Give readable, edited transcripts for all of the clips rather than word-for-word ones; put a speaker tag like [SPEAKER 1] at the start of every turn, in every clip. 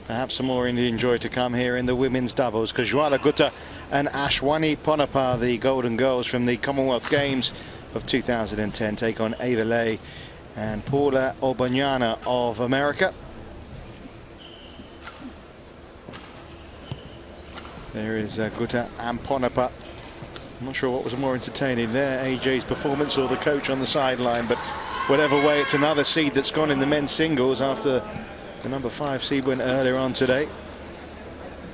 [SPEAKER 1] Perhaps some more Indian joy to come here in the women's doubles, because J.Gutta and Ashwini P.Lynn, the Golden Girls from the Commonwealth Games of 2010, take on J.Gutta and Paula Obanana of America. There is Gutta and P.Lynn. I'm not sure what was more entertaining there, AJ's performance or the coach on the sideline, but whatever way, it's another seed that's gone in the men's singles after the number 5 seed went earlier on today.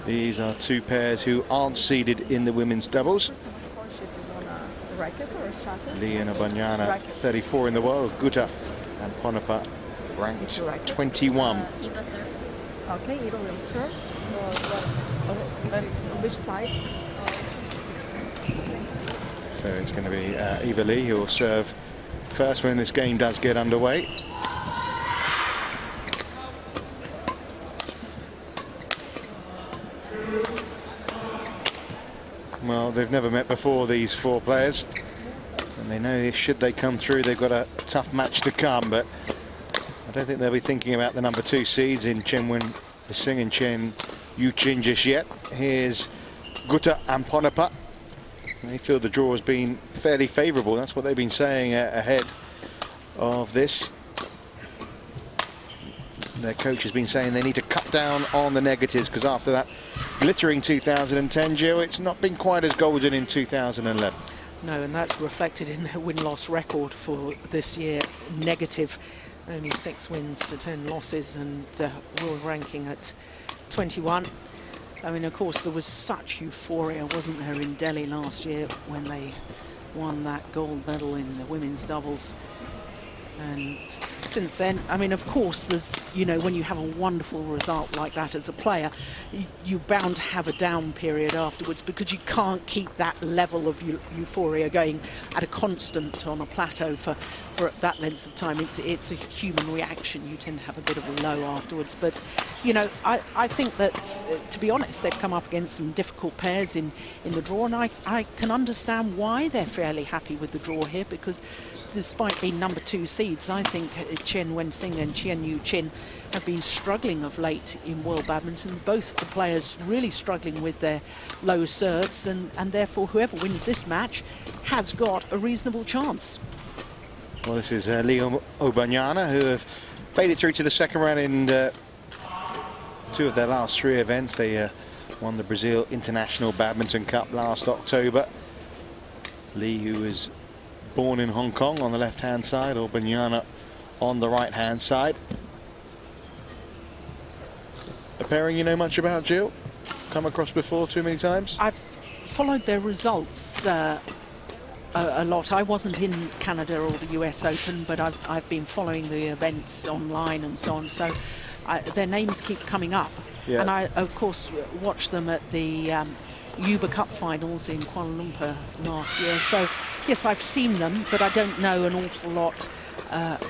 [SPEAKER 1] These are two pairs who aren't seeded in the women's doubles. Lee and Obanana, 34 in the world. Gutta and P.Lynn ranked 21.
[SPEAKER 2] Eva serves.
[SPEAKER 3] Okay, Eva will serve. Which side?
[SPEAKER 1] So it's going to be Eva Lee who will serve first when this game does get underway. Well, they've never met before, these 4 players, and they know should they come through, they've got a tough match to come, but I don't think they'll be thinking about the number 2 seeds in Chen Sing and Chen Yu-Chin just yet. Here's Gutta and P.Lynn. They feel the draw has been fairly favourable. That's what they've been saying ahead of this. Their coach has been saying they need to cut down on the negatives, because after that glittering 2010, Jill, it's not been quite as golden in 2011.
[SPEAKER 4] No, and that's reflected in their win-loss record for this year. Negative, only 6 wins to 10 losses, and world ranking at 21. I mean, of course, there was such euphoria, wasn't there, in Delhi last year when they won that gold medal in the women's doubles. And since then, I mean, of course, there's, you know, when you have a wonderful result like that as a player, you're bound to have a down period afterwards, because you can't keep that level of euphoria going at a constant on a plateau for that length of time. It's a human reaction. You tend to have a bit of a low afterwards. But, you know, I think that, to be honest, they've come up against some difficult pairs in the draw, and I can understand why they're fairly happy with the draw here, because despite being number 2 seeds, I think Chen Wen-Sing and Chen Yu-Chin have been struggling of late in world badminton. Both the players really struggling with their low serves, and therefore whoever wins this match has got a reasonable chance.
[SPEAKER 1] Well, this is Lee Obanana, who have made it through to the second round in 2 of their last 3 events. They won the Brazil International Badminton Cup last October. Lee, who was born in Hong Kong, on the left-hand side, Obanana on the right-hand side. A pairing you know much about, Jill? Come across before too many times?
[SPEAKER 4] I've followed their results a lot. I wasn't in Canada or the US Open, but I've been following the events online and so on, so their names keep coming up. Yeah. And I, of course, watched them at the Uber Cup finals in Kuala Lumpur last year. So, yes, I've seen them, but I don't know an awful lot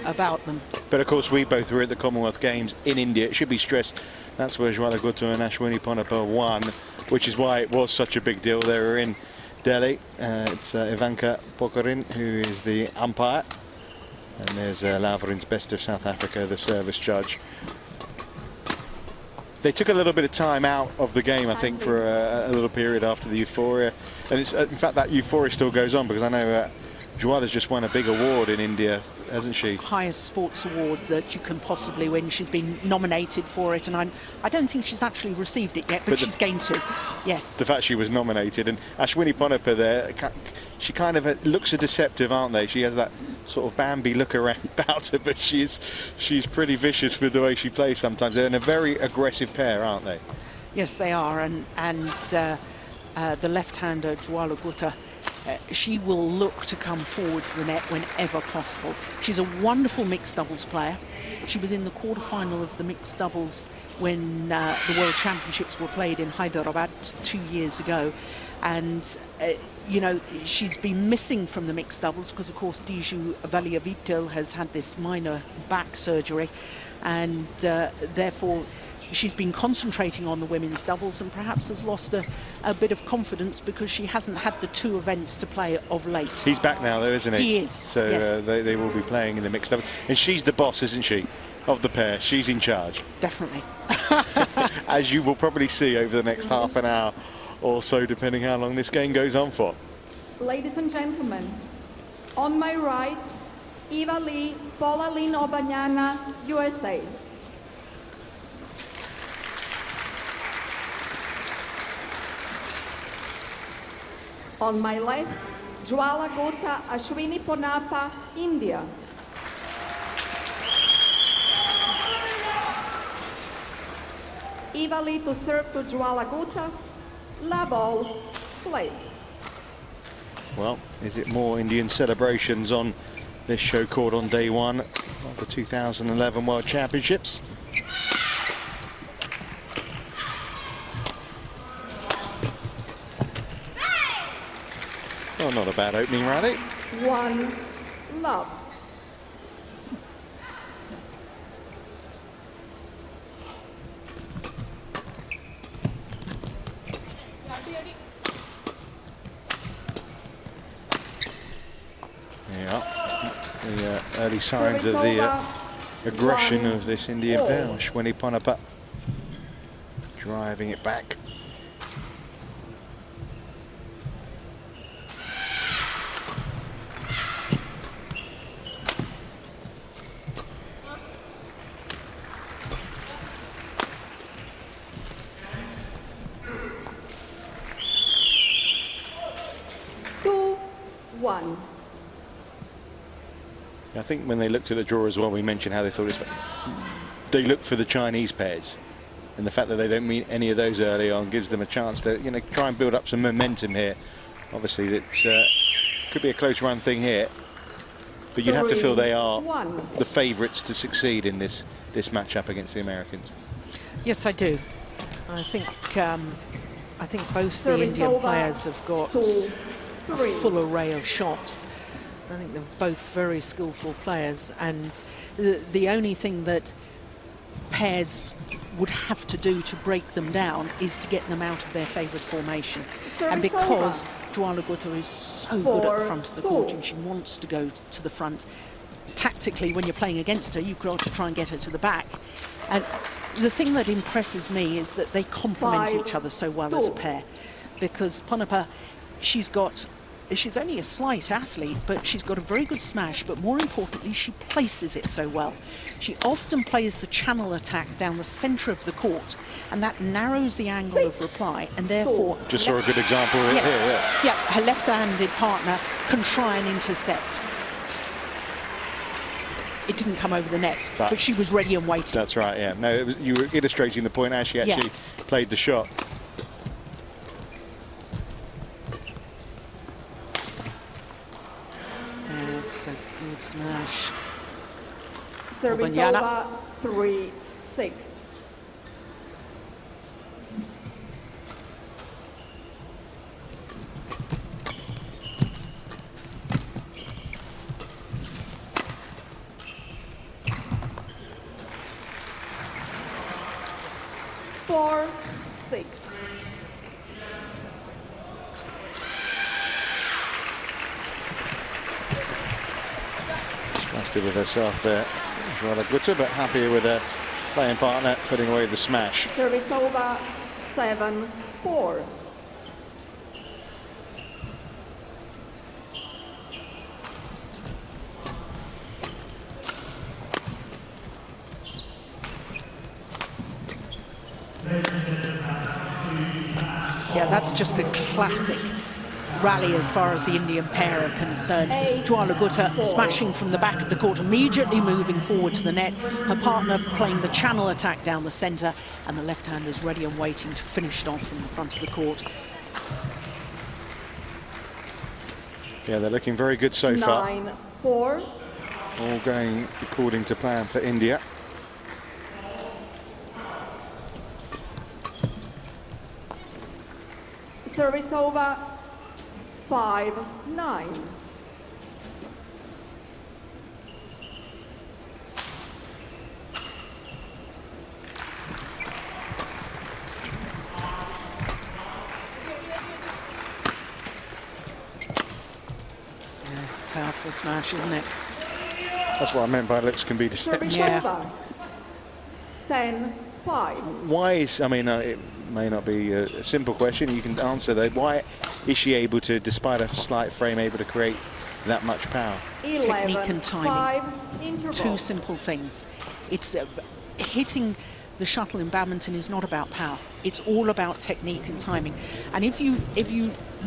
[SPEAKER 4] about them. But,
[SPEAKER 1] of course, we both were at the Commonwealth Games in India. It should be stressed that's where J.Gutta and Ashwini P.Lynn won, which is why it was such a big deal. They were in Delhi. It's Ivanka Pokorin, who is the umpire. And there's Laverin's Best of South Africa, the service judge. They took a little bit of time out of the game, I think, for a little period after the euphoria. And it's, in fact, that euphoria still goes on, because I know Jwala's just won a big award in India, hasn't she?
[SPEAKER 4] Highest sports award that you can possibly win. She's been nominated for it, and I don't think she's actually received it yet, but she's going to. Yes. The
[SPEAKER 1] fact she was nominated, and Ashwini P.Lynn there, she kind of looks a deceptive, aren't they? She has that sort of Bambi look around about her, but she's pretty vicious with the way she plays sometimes. They're in a very aggressive pair, aren't they?
[SPEAKER 4] Yes, they are, and the left-hander J.Gutta, she will look to come forward to the net whenever possible. She's a wonderful mixed doubles player. She was in the quarterfinal of the mixed doubles when the World Championships were played in Hyderabad 2 years ago. And, you know, she's been missing from the mixed doubles because, of course, Diju Valiavitel has had this minor back surgery. And therefore, she's been concentrating on the women's doubles and perhaps has lost a bit of confidence because she hasn't had the 2 events to play of late.
[SPEAKER 1] He's back now, though, isn't he?
[SPEAKER 4] He is,
[SPEAKER 1] So
[SPEAKER 4] yes.
[SPEAKER 1] they will be playing in the mixed doubles. And she's the boss, isn't she? of the pair. She's in charge.
[SPEAKER 4] Definitely.
[SPEAKER 1] As you will probably see over the next half an hour or so, depending how long this game goes on for.
[SPEAKER 3] Ladies and gentlemen, on my right, Eva Lee, Paula Lynn Obanana, USA. On my left, J.Gutta, Ashwini, A.Ponnappa, India. Eva Lee to serve to Jwala. La ball, play.
[SPEAKER 1] Well, is it more Indian celebrations on this show court on day one of the 2011 World Championships? Oh, not a bad opening rally.
[SPEAKER 3] 1 love.
[SPEAKER 1] Yeah, the early signs of the aggression of this Indian pair. Ashwini, A.Ponnappa driving it back. I think when they looked at the draw as well, we mentioned how they thought they looked for the Chinese pairs, and the fact that they don't meet any of those early on gives them a chance to, you know, try and build up some momentum here. Obviously, that could be a close run thing here, but you'd have to feel they are the favourites to succeed in this matchup against the Americans.
[SPEAKER 4] Yes, I do. I think both the Indian players have got a full array of shots. I think they're both very skillful players, and the only thing that pairs would have to do to break them down is to get them out of their favourite formation. And because Jwala is so good at the front of the court and she wants to go to the front, tactically when you're playing against her, you've got to try and get her to the back. And the thing that impresses me is that they complement each other so well as a pair, because A.Ponnappa, she's only a slight athlete, but she's got a very good smash, but more importantly, she places it so well. She often plays the channel attack down the centre of the court, and that narrows the angle of reply, and therefore...
[SPEAKER 1] Just saw a good example here.
[SPEAKER 4] Yeah, her left-handed partner can try and intercept. It didn't come over the net, but she was ready and waiting.
[SPEAKER 1] That's right, yeah. No, you were illustrating the point as she actually played the shot.
[SPEAKER 4] That's a good smash.
[SPEAKER 3] Service over 3-6. Four, 6.
[SPEAKER 1] Disgusted with herself there, Jwala, but happy with her playing partner putting away the smash.
[SPEAKER 3] Service over 7-4.
[SPEAKER 4] Yeah, that's just a classic rally as far as the Indian pair are concerned. Jwala smashing from the back of the court, immediately moving forward to the net. Her partner playing the channel attack down the centre, and the left-handers ready and waiting to finish it off from the front of the court.
[SPEAKER 1] Yeah, they're looking very good so far.
[SPEAKER 3] 9-4.
[SPEAKER 1] All going according to plan for India.
[SPEAKER 3] Service over 5-9.
[SPEAKER 4] Powerful smash, isn't it?
[SPEAKER 1] That's what I meant by looks can be deceptive.
[SPEAKER 3] Service
[SPEAKER 4] Yeah.
[SPEAKER 3] over 10-5.
[SPEAKER 1] Why is, I mean, it may not be a simple question, you can answer though. Why is she able to, despite a slight frame, able to create that much power?
[SPEAKER 3] 11,
[SPEAKER 4] Technique and timing.
[SPEAKER 3] 5, interval.
[SPEAKER 4] Two simple things. It's hitting the shuttle in badminton is not about power. It's all about technique and timing. And if you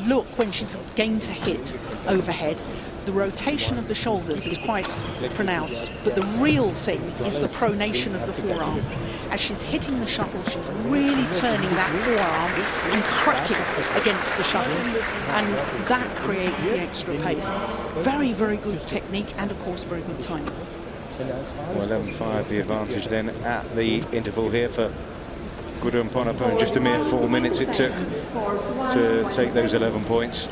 [SPEAKER 4] look when she's going to hit overhead, the rotation of the shoulders is quite pronounced, but the real thing is the pronation of the forearm. As she's hitting the shuttle, she's really turning that forearm and cracking against the shuttle, and that creates the extra pace. Very, very good technique and, of course, very good timing.
[SPEAKER 1] Well, 11-5 the advantage then at the interval here for Jwala and A.Ponnappa, and just a mere 4 minutes it took to take those 11 points.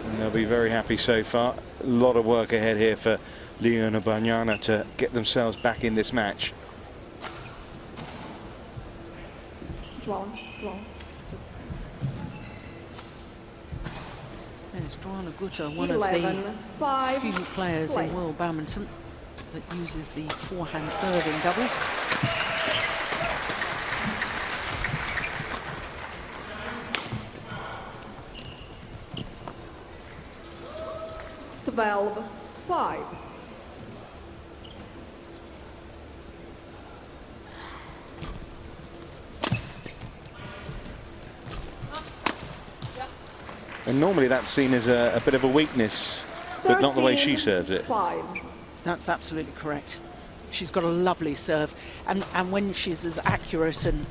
[SPEAKER 1] And they'll be very happy so far. A lot of work ahead here for P.Lynn and Obanana to get themselves back in this match.
[SPEAKER 3] Jwala.
[SPEAKER 4] There's J.Gutta, one
[SPEAKER 3] 11,
[SPEAKER 4] of the
[SPEAKER 3] 5,
[SPEAKER 4] few players in world badminton that uses the forehand serve in doubles.
[SPEAKER 3] Twelve, 5.
[SPEAKER 1] And normally that's seen as a bit of a weakness, but not the way she
[SPEAKER 3] 13,
[SPEAKER 1] serves it.
[SPEAKER 3] 5.
[SPEAKER 4] That's absolutely correct. She's got a lovely serve, and when she's as accurate and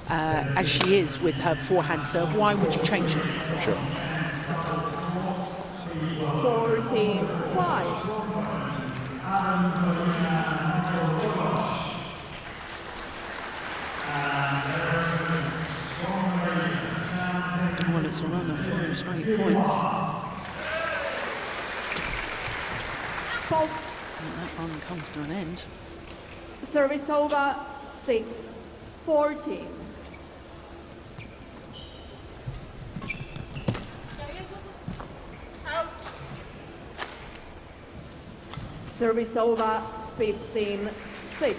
[SPEAKER 4] as she is with her forehand serve, why would you change it?
[SPEAKER 1] Sure.
[SPEAKER 3] 14, 5.
[SPEAKER 4] Well, it's a run of 5 straight points. And that run comes to an end.
[SPEAKER 3] Service over, 6, 14. Service over, 15, 6.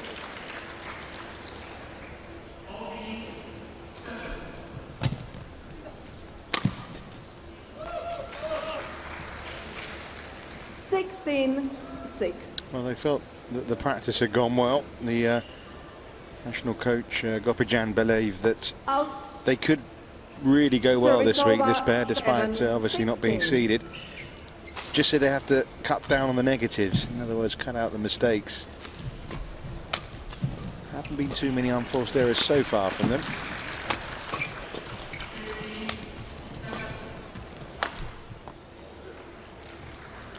[SPEAKER 1] Well, they felt that the practice had gone well. The national coach, Gopijan, believed that they could really go well this week, this pair, despite obviously not being seeded. Just said they have to cut down on the negatives, in other words, cut out the mistakes. Haven't been too many unforced errors so far from them.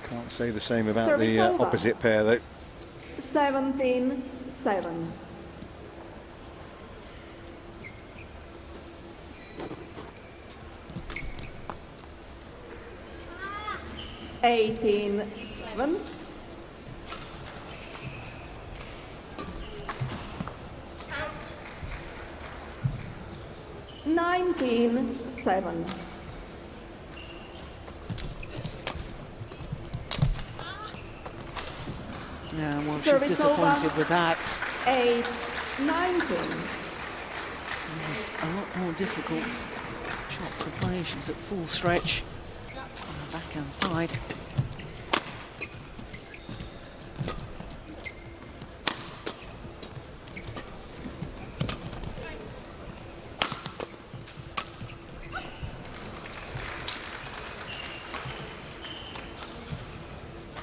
[SPEAKER 1] Can't say the same about the opposite pair, though.
[SPEAKER 3] 17-7. 18-7. 19-7.
[SPEAKER 4] Yeah, well, she's disappointed with that.
[SPEAKER 3] 8-19.
[SPEAKER 4] It was a lot more difficult shot to play. She was at full stretch on the backhand side.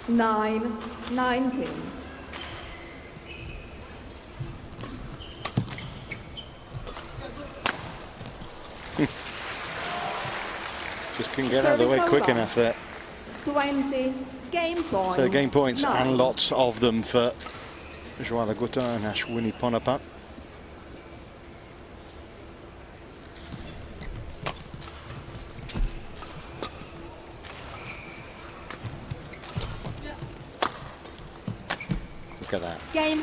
[SPEAKER 3] Nine, 19.
[SPEAKER 1] Just couldn't get out of the way quick enough there.
[SPEAKER 3] 20, game point.
[SPEAKER 1] So game points
[SPEAKER 3] 9.
[SPEAKER 1] and lots of them for J.Gutta and Ashwini A.Ponnappa. Look at that.
[SPEAKER 3] Game.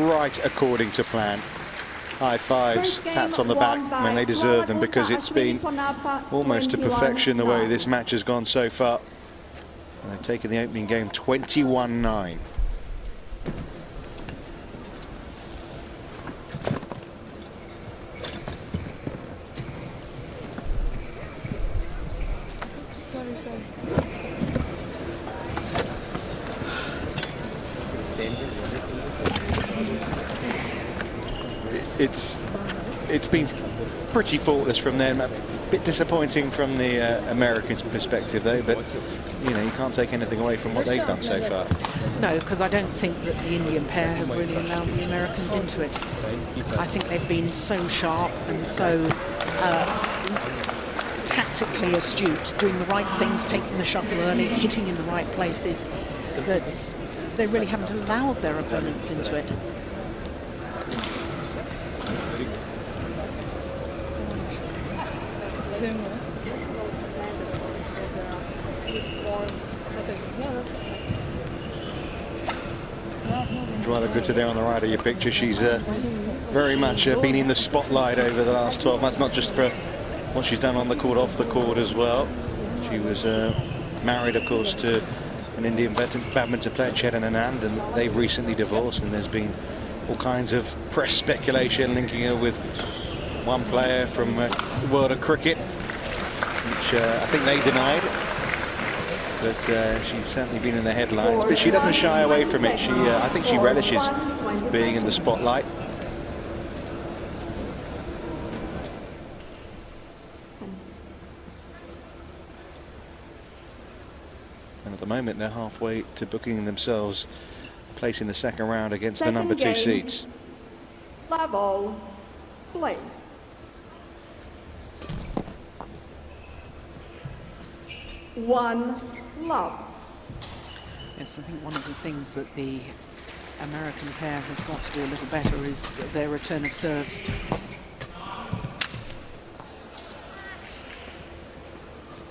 [SPEAKER 1] Right according to plan. High fives, pats on the back when they deserve them, because it's been almost to perfection the way this match has gone so far. And they've taken the opening game 21-9. It's been pretty faultless from them. A bit disappointing from the Americans' perspective, though. But you know, you can't take anything away from what they've done so far.
[SPEAKER 4] No, because I don't think that the Indian pair have really allowed the Americans into it. I think they've been so sharp and so tactically astute, doing the right things, taking the shuttle early, hitting in the right places, that they really haven't allowed their opponents into it.
[SPEAKER 1] Jwala there on the right of your picture. She's very much been in the spotlight over the last 12 months, not just for what she's done on the court, off the court as well. She was married, of course, to an Indian badminton player, Anand, and they've recently divorced, and there's been all kinds of press speculation linking her with one player from the world of cricket, which I think they denied. But she's certainly been in the headlines. But she doesn't shy away from it. I think she relishes being in the spotlight. And at the moment, they're halfway to booking themselves a place in the second round against the number 2 seeds.
[SPEAKER 3] Level play. One love.
[SPEAKER 4] Yes, I think one of the things that the American pair has got to do a little better is their return of serves.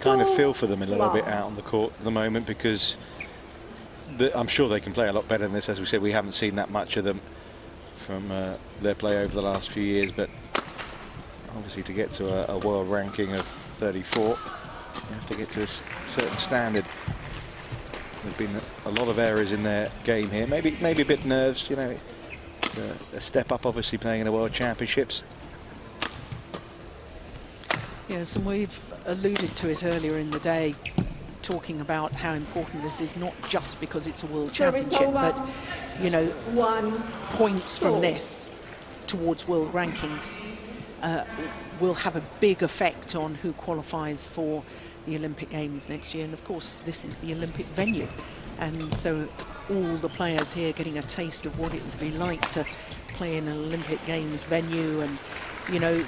[SPEAKER 1] Kind of feel for them a little bit out on the court at the moment, because I'm sure they can play a lot better than this. As we said, we haven't seen that much of them from their play over the last few years, but obviously to get to a world ranking of 34, you have to get to a certain standard. There's been a lot of errors in their game here. Maybe a bit nerves, you know. It's a step up, obviously, playing in the World Championships.
[SPEAKER 4] Yes, and we've alluded to it earlier in the day, talking about how important this is, not just because it's a World Championship, but, you know, points from this towards world rankings will have a big effect on who qualifies for the Olympic Games next year. And of course, this is the Olympic venue, and so all the players here getting a taste of what it would be like to play in an Olympic Games venue, and you know,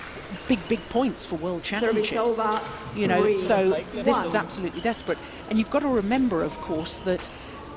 [SPEAKER 4] big points for World Championships. You know, so this is absolutely desperate. And you've got to remember, of course, that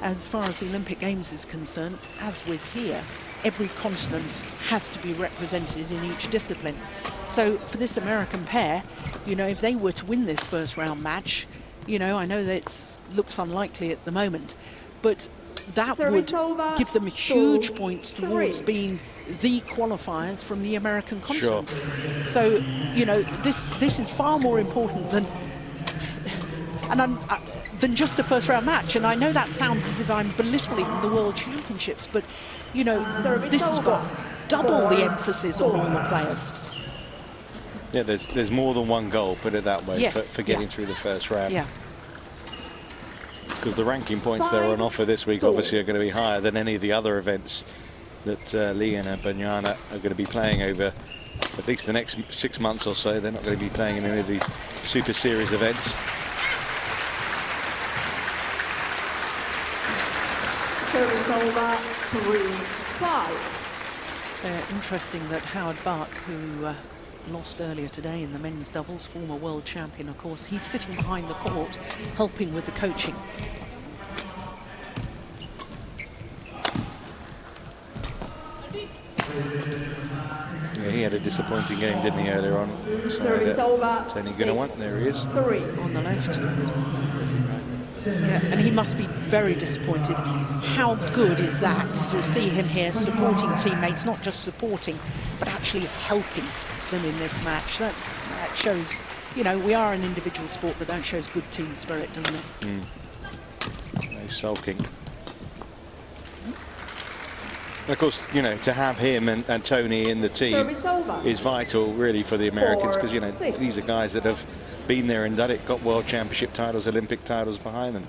[SPEAKER 4] as far as the Olympic Games is concerned, as with here, every continent has to be represented in each discipline. So for this American pair, you know, if they were to win this first round match, you know, I know that it looks unlikely at the moment, but that would give them huge points towards being the qualifiers from the American continent. Sure. So, you know, this is far more important than just a first round match. And I know that sounds as if I'm belittling the World Championships, but you know, this has got double the emphasis on all the players.
[SPEAKER 1] Yeah, there's more than one goal, put it that way,
[SPEAKER 4] yes,
[SPEAKER 1] for getting through the first round.
[SPEAKER 4] Yeah.
[SPEAKER 1] Because the ranking points that are on offer this week obviously are going to be higher than any of the other events that Leon and Obanana are going to be playing over at least the next 6 months or so. They're not going to be playing in any of the Super Series events.
[SPEAKER 3] Service over 3-5.
[SPEAKER 4] Interesting that Howard Buck, who lost earlier today in the men's doubles, former world champion, of course, he's sitting behind the court helping with the coaching.
[SPEAKER 1] Yeah, he had a disappointing game, didn't he, earlier on?
[SPEAKER 3] Service over.
[SPEAKER 1] Tony Gunawan, there he is.
[SPEAKER 3] 3
[SPEAKER 4] on the left. Yeah, and he must be very disappointed. How good is that to see him here supporting teammates, not just supporting, but actually helping them in this match? That shows, you know, we are an individual sport, but that shows good team spirit, doesn't it?
[SPEAKER 1] No sulking. And of course, you know, to have him and Tony in the team is vital, really, for the Americans, because, you know, these are guys that have been there and done it, got world championship titles, Olympic titles behind them.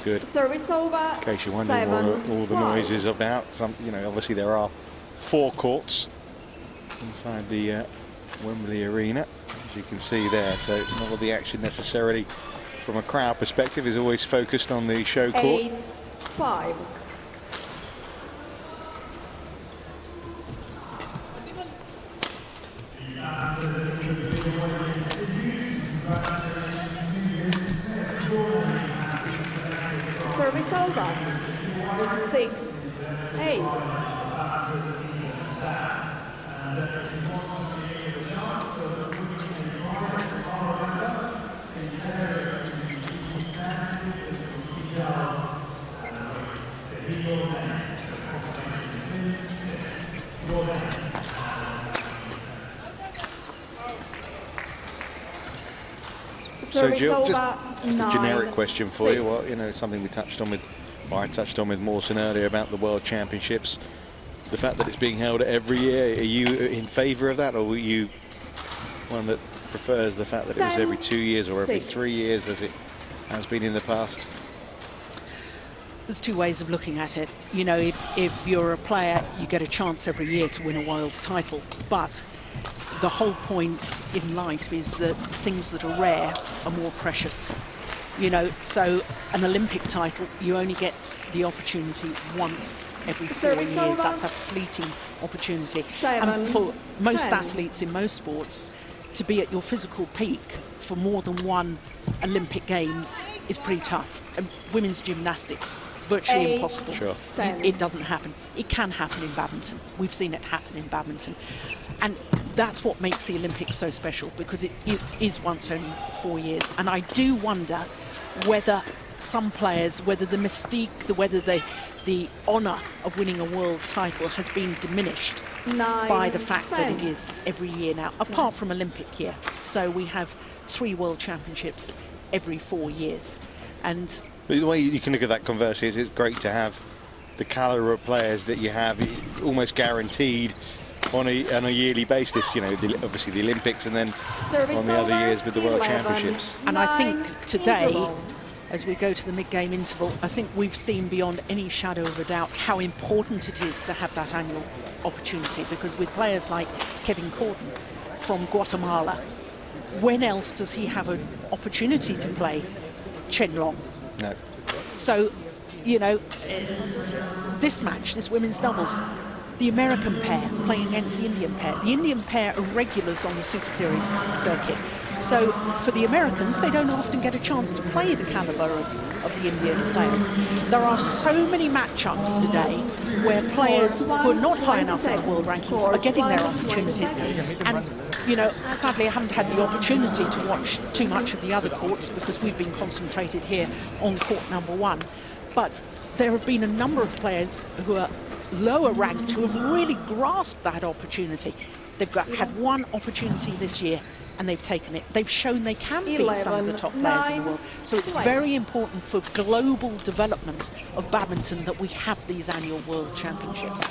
[SPEAKER 1] Good.
[SPEAKER 3] Service over.
[SPEAKER 1] In case you're wondering what all the noise is about, you know, obviously there are 4 courts inside the Wembley Arena, as you can see there. So not all the action necessarily, from a crowd perspective, is always focused on the show court.
[SPEAKER 3] 8-5. Service over. 6-8.
[SPEAKER 1] So Jill, just a
[SPEAKER 3] 9,
[SPEAKER 1] generic question for
[SPEAKER 3] 6.
[SPEAKER 1] you. Well, you know, something we touched on with, or I touched on with Mawson earlier about the World Championships. The fact that it's being held every year, are you in favour of that, or were you one that prefers the fact that it was every 2 years or every 3 years, as it has been in the past?
[SPEAKER 4] There's 2 ways of looking at it. You know, if you're a player, you get a chance every year to win a world title, but the whole point in life is that things that are rare are more precious. You know, so an Olympic title, you only get the opportunity once every 4 years. That's a fleeting opportunity.
[SPEAKER 3] 7,
[SPEAKER 4] and for most
[SPEAKER 3] 10.
[SPEAKER 4] athletes in most sports, to be at your physical peak for more than one Olympic Games is pretty tough. And women's gymnastics, virtually
[SPEAKER 3] 8,
[SPEAKER 4] impossible.
[SPEAKER 1] Sure.
[SPEAKER 4] It doesn't happen. It can happen in badminton. We've seen it happen in badminton. And that's what makes the Olympics so special, because it is once only 4 years. And I do wonder whether some players, whether the mystique, whether the honour of winning a world title has been diminished
[SPEAKER 3] 9,
[SPEAKER 4] by the fact
[SPEAKER 3] 10.
[SPEAKER 4] that it is every year now, apart from Olympic year. So we have 3 world championships every 4 years. And
[SPEAKER 1] But the way you can look at that conversely is it's great to have the calibre of players that you have almost guaranteed on a yearly basis. You know, obviously the Olympics, and then
[SPEAKER 3] Service
[SPEAKER 1] on the other
[SPEAKER 3] over,
[SPEAKER 1] years with the World
[SPEAKER 3] 11,
[SPEAKER 1] Championships.
[SPEAKER 4] And I
[SPEAKER 3] 9,
[SPEAKER 4] think today,
[SPEAKER 3] interval.
[SPEAKER 4] as we go to the mid-game interval, I think we've seen beyond any shadow of a doubt how important it is to have that annual opportunity, because with players like Kevin Corden from Guatemala, when else does he have an opportunity to play Chenlong?
[SPEAKER 1] No.
[SPEAKER 4] So, you know, this match, this women's doubles, the American pair playing against the Indian pair. The Indian pair are regulars on the Super Series circuit. So for the Americans, they don't often get a chance to play the calibre of the Indian players. There are so many matchups today where players who are not high enough in the world rankings are getting their opportunities. And, you know, sadly I haven't had the opportunity to watch too much of the other courts because we've been concentrated here on court number 1. But there have been a number of players who are lower ranked who have really grasped that opportunity. They've had one opportunity this year and they've taken it. They've shown they can beat some of the top players in the world. So it's very important for global development of badminton that we have these annual World Championships.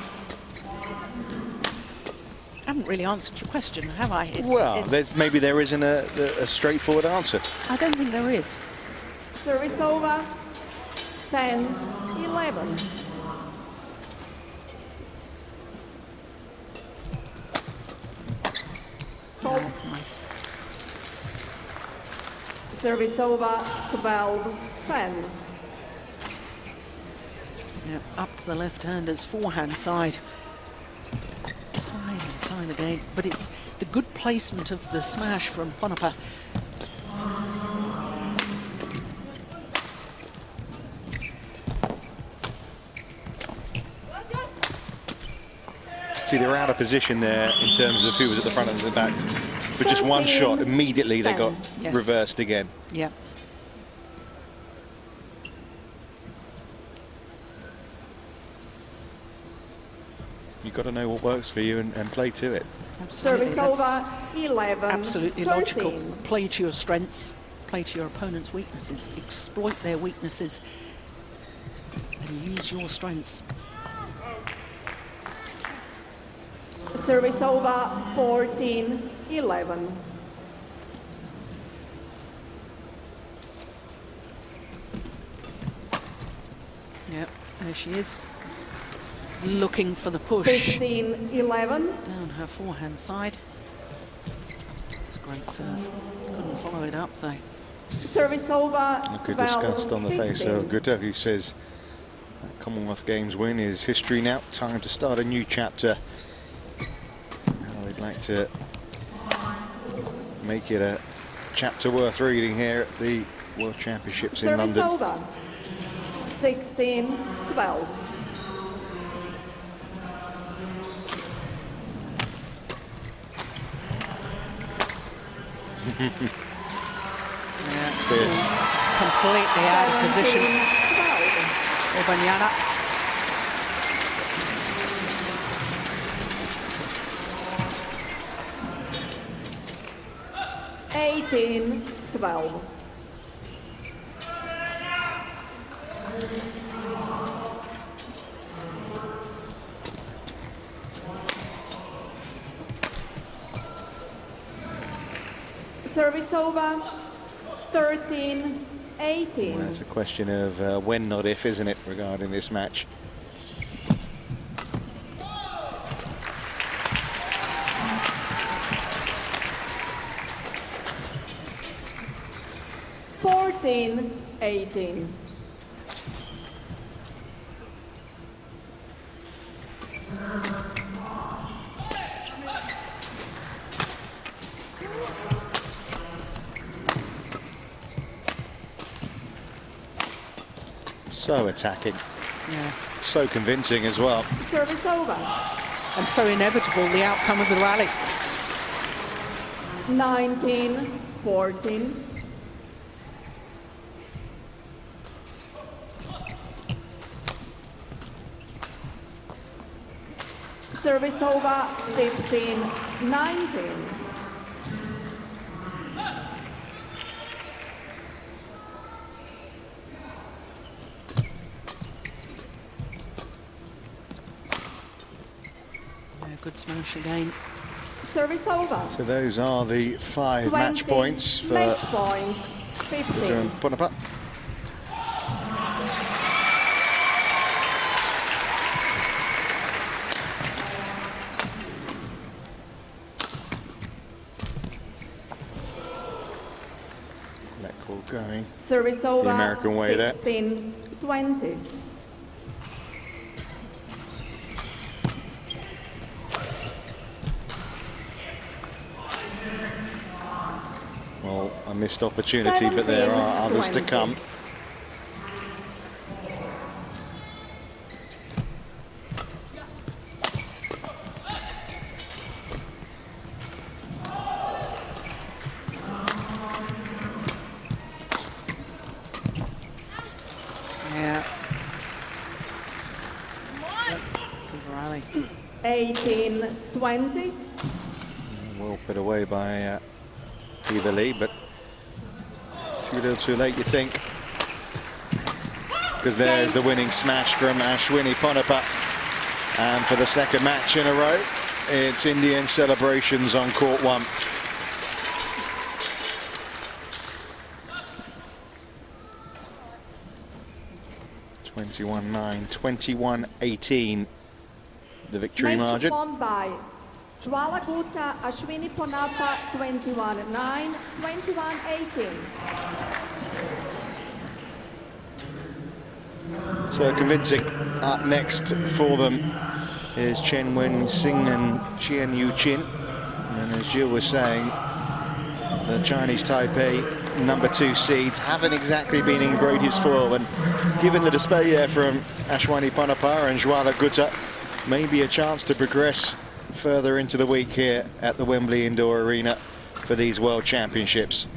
[SPEAKER 4] I haven't really answered your question, have I?
[SPEAKER 1] Maybe there isn't a straightforward answer.
[SPEAKER 4] I don't think there is.
[SPEAKER 3] Service over. 10, 11.
[SPEAKER 4] Oh, that's nice.
[SPEAKER 3] Service over. 12, 10.
[SPEAKER 4] Yeah, up to the left-hander's forehand side. Time and time again. But it's the good placement of the smash from A.Ponnappa.
[SPEAKER 1] See, they were out of position there in terms of who was at the front and the back. For just one shot, immediately they got reversed again.
[SPEAKER 4] Yeah.
[SPEAKER 1] You've got to know what works for you and play to it.
[SPEAKER 4] Absolutely.
[SPEAKER 3] Service over 11.
[SPEAKER 4] Absolutely
[SPEAKER 3] 13.
[SPEAKER 4] logical. Play to your strengths, play to your opponent's weaknesses, exploit their weaknesses, and use your strengths.
[SPEAKER 3] Service over 14, 11.
[SPEAKER 4] Yep, there she is. Looking for the push.
[SPEAKER 3] 15, 11.
[SPEAKER 4] Down her forehand side. It's a great serve. Couldn't follow it up though.
[SPEAKER 3] Service over
[SPEAKER 1] Look at
[SPEAKER 3] 12,
[SPEAKER 1] disgust on the face
[SPEAKER 3] 15.
[SPEAKER 1] of Gutta, who says that Commonwealth Games win is history now. Time to start a new chapter. Now they'd like to make it a chapter worth reading here at the World Championships in
[SPEAKER 3] Service
[SPEAKER 1] London.
[SPEAKER 3] over 16, 12.
[SPEAKER 1] Fierce.
[SPEAKER 4] Completely out of position.
[SPEAKER 3] 12.
[SPEAKER 4] Obanana.
[SPEAKER 3] Eighteen, 12. Service over 13, 18.
[SPEAKER 1] Well, it's a question of when, not if, isn't it, regarding this match?
[SPEAKER 3] Fourteen, 18.
[SPEAKER 1] So attacking,
[SPEAKER 4] Yeah.
[SPEAKER 1] so convincing as well.
[SPEAKER 3] Service over
[SPEAKER 4] And so inevitable, the outcome of the rally.
[SPEAKER 3] 19, 14. Service over 15, 19.
[SPEAKER 4] Good smash again.
[SPEAKER 3] Service over.
[SPEAKER 1] So those are the 5
[SPEAKER 3] 20,
[SPEAKER 1] match points for
[SPEAKER 3] match point 15.
[SPEAKER 1] A.Ponnappa. That call going.
[SPEAKER 3] Service over
[SPEAKER 1] American way there.
[SPEAKER 3] 16, 20.
[SPEAKER 1] Well, a missed opportunity, but there are others to
[SPEAKER 3] 17,
[SPEAKER 1] come.
[SPEAKER 4] Yeah. Good rally.
[SPEAKER 3] 18, 20.
[SPEAKER 1] Well put away by Lee, but too little too late, you think. Because there's the winning smash from Ashwini A.Ponnappa. And for the second match in a row, it's Indian celebrations on court 1. (21-9), 21-18, the victory
[SPEAKER 3] Match
[SPEAKER 1] margin.
[SPEAKER 3] won by Jwala Gutta, Ashwini A.Ponnappa 21-9, 21-18.
[SPEAKER 1] So convincing. Up next for them is Chen Wen-Xing and Qian Yu-Chin. And as Jill was saying, the Chinese Taipei #2 seeds haven't exactly been in greatest form. And given the display there from Ashwini A.Ponnappa and Jwala Gutta, maybe a chance to progress further into the week here at the Wembley Indoor Arena for these World Championships.